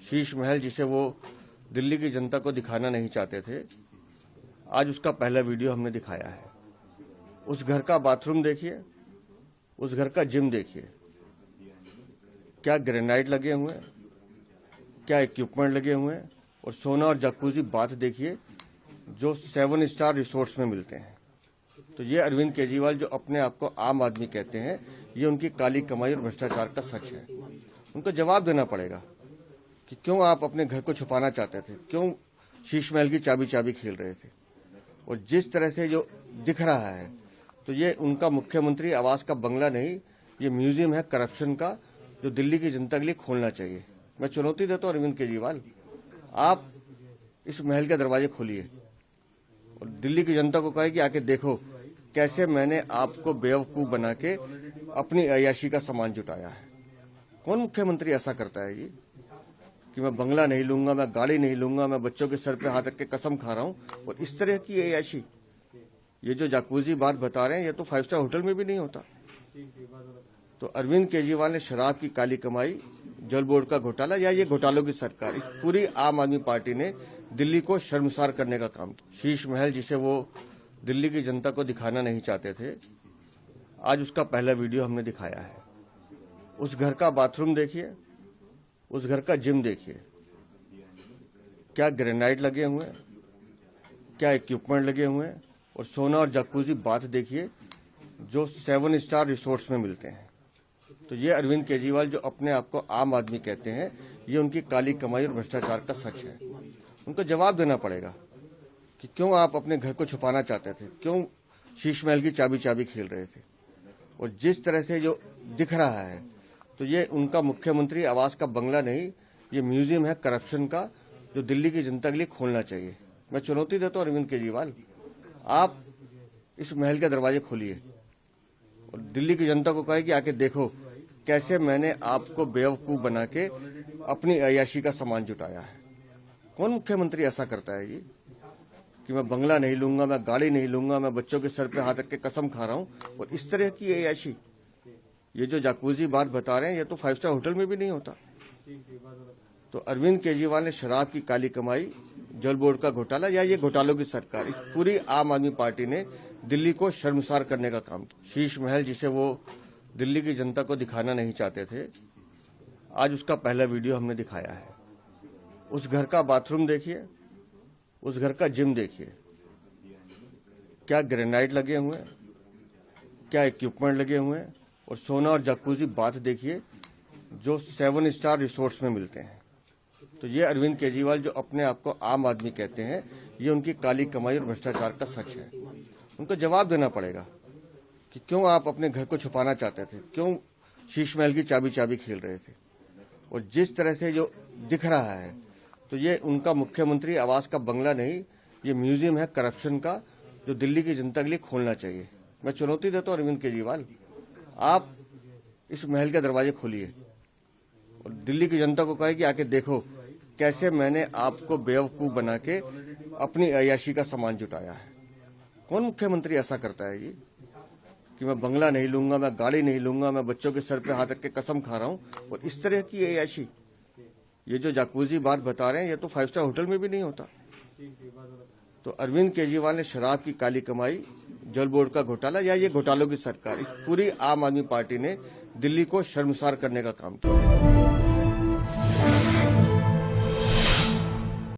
शीश महल जिसे वो दिल्ली की जनता को दिखाना नहीं चाहते थे, आज उसका पहला वीडियो हमने दिखाया है। उस घर का बाथरूम देखिए, उस घर का जिम देखिए, क्या ग्रेनाइट लगे हुए हैं, क्या इक्विपमेंट लगे हुए हैं, और सोना और जकूजी बाथ देखिए जो 7 स्टार रिसोर्ट्स में मिलते हैं। तो ये अरविंद केजरीवाल जो अपने आप को आम आदमी कहते हैं, ये उनकी काली कमाई और भ्रष्टाचार का सच है। उनको जवाब देना पड़ेगा कि क्यों आप अपने घर को छुपाना चाहते थे, क्यों शीश महल की चाबी चाबी खेल रहे थे। और जिस तरह से जो दिख रहा है, तो ये उनका मुख्यमंत्री आवास का बंगला नहीं, ये म्यूजियम है करप्शन का, जो दिल्ली की जनता के लिए खोलना चाहिए। मैं चुनौती देता हूं अरविंद केजरीवाल, आप इस महल के दरवाजे खोलिए और दिल्ली की जनता को कहे कि आके देखो कैसे मैंने आपको बेवकूफ बना के अपनी अय्याशी का सामान जुटाया है। कौन मुख्यमंत्री ऐसा करता है जी कि मैं बंगला नहीं लूंगा, मैं गाड़ी नहीं लूंगा, मैं बच्चों के सर पे हाथ रख के कसम खा रहा हूं। और इस तरह की अय्याशी, ये जो जाकूजी बात बता रहे हैं, ये तो 5 स्टार होटल में भी नहीं होता। तो अरविंद केजरीवाल ने शराब की काली कमाई, जल बोर्ड का घोटाला, या ये घोटालों की सरकार, इस पूरी आम आदमी पार्टी ने दिल्ली को शर्मसार करने का काम किया। शीश महल जिसे वो दिल्ली की जनता को दिखाना नहीं चाहते थे, आज उसका पहला वीडियो हमने दिखाया है। उस घर का बाथरूम देखिए, उस घर का जिम देखिए, क्या ग्रेनाइट लगे हुए हैं, क्या इक्विपमेंट लगे हुए हैं, और सोना और जकूजी बाथ देखिए जो 7 स्टार रिसोर्ट्स में मिलते हैं। तो ये अरविंद केजरीवाल जो अपने आप को आम आदमी कहते हैं, ये उनकी काली कमाई और भ्रष्टाचार का सच है। उनको जवाब देना पड़ेगा कि क्यों आप अपने घर को छुपाना चाहते थे, क्यों शीश महल की चाबी चाबी खेल रहे थे। और जिस तरह से जो दिख रहा है, तो ये उनका मुख्यमंत्री आवास का बंगला नहीं, ये म्यूजियम है करप्शन का, जो दिल्ली की जनता के लिए खोलना चाहिए। मैं चुनौती देता हूं अरविंद केजरीवाल, आप इस महल के दरवाजे खोलिए और दिल्ली की जनता को कहे कि आके देखो कैसे मैंने आपको बेवकूफ बना के अपनी अय्याशी का सामान जुटाया है। कौन मुख्यमंत्री ऐसा करता है जी कि मैं बंगला नहीं लूंगा, मैं गाड़ी नहीं लूंगा, मैं बच्चों के सर पे हाथ रख के कसम खा रहा हूं। और इस तरह की अय्याशी, ये जो जाकूजी बात बता रहे हैं, ये तो 5 स्टार होटल में भी नहीं होता। तो अरविंद केजरीवाल ने शराब की काली कमाई, जल बोर्ड का घोटाला, या ये घोटालों की सरकार, इस पूरी आम आदमी पार्टी ने दिल्ली को शर्मसार करने का काम किया। शीश महल जिसे वो दिल्ली की जनता को दिखाना नहीं चाहते थे, आज उसका पहला वीडियो हमने दिखाया है। उस घर का बाथरूम देखिए, उस घर का जिम देखिए, क्या ग्रेनाइट लगे हुए हैं, क्या इक्विपमेंट लगे हुए हैं, और सोना और जकूजी बाथ देखिए जो 7 स्टार रिसोर्ट्स में मिलते हैं। तो ये अरविंद केजरीवाल जो अपने आप को आम आदमी कहते हैं, ये उनकी काली कमाई और भ्रष्टाचार का सच है। उनको जवाब देना पड़ेगा कि क्यों आप अपने घर को छुपाना चाहते थे, क्यों शीश महल की चाबी चाबी खेल रहे थे। और जिस तरह से जो दिख रहा है, तो ये उनका मुख्यमंत्री आवास का बंगला नहीं, ये म्यूजियम है करप्शन का, जो दिल्ली की जनता के लिए खोलना चाहिए। मैं चुनौती देता हूं अरविंद केजरीवाल, आप इस महल के दरवाजे खोलिए और दिल्ली की जनता को कहे कि आके देखो कैसे मैंने आपको बेवकूफ बना के अपनी अय्याशी का सामान जुटाया है। कौन मुख्यमंत्री ऐसा करता है जी कि मैं बंगला नहीं लूंगा, मैं गाड़ी नहीं लूंगा, मैं बच्चों के सर पे हाथ रख के कसम खा रहा हूं। और इस तरह की अय्याशी, ये जो जाकूजी बात बता रहे हैं, ये तो 5 स्टार होटल में भी नहीं होता। तो अरविंद केजरीवाल ने शराब की काली कमाई, जल बोर्ड का घोटाला, या ये घोटालों की सरकार, इस पूरी आम आदमी पार्टी ने दिल्ली को शर्मसार करने का काम किया।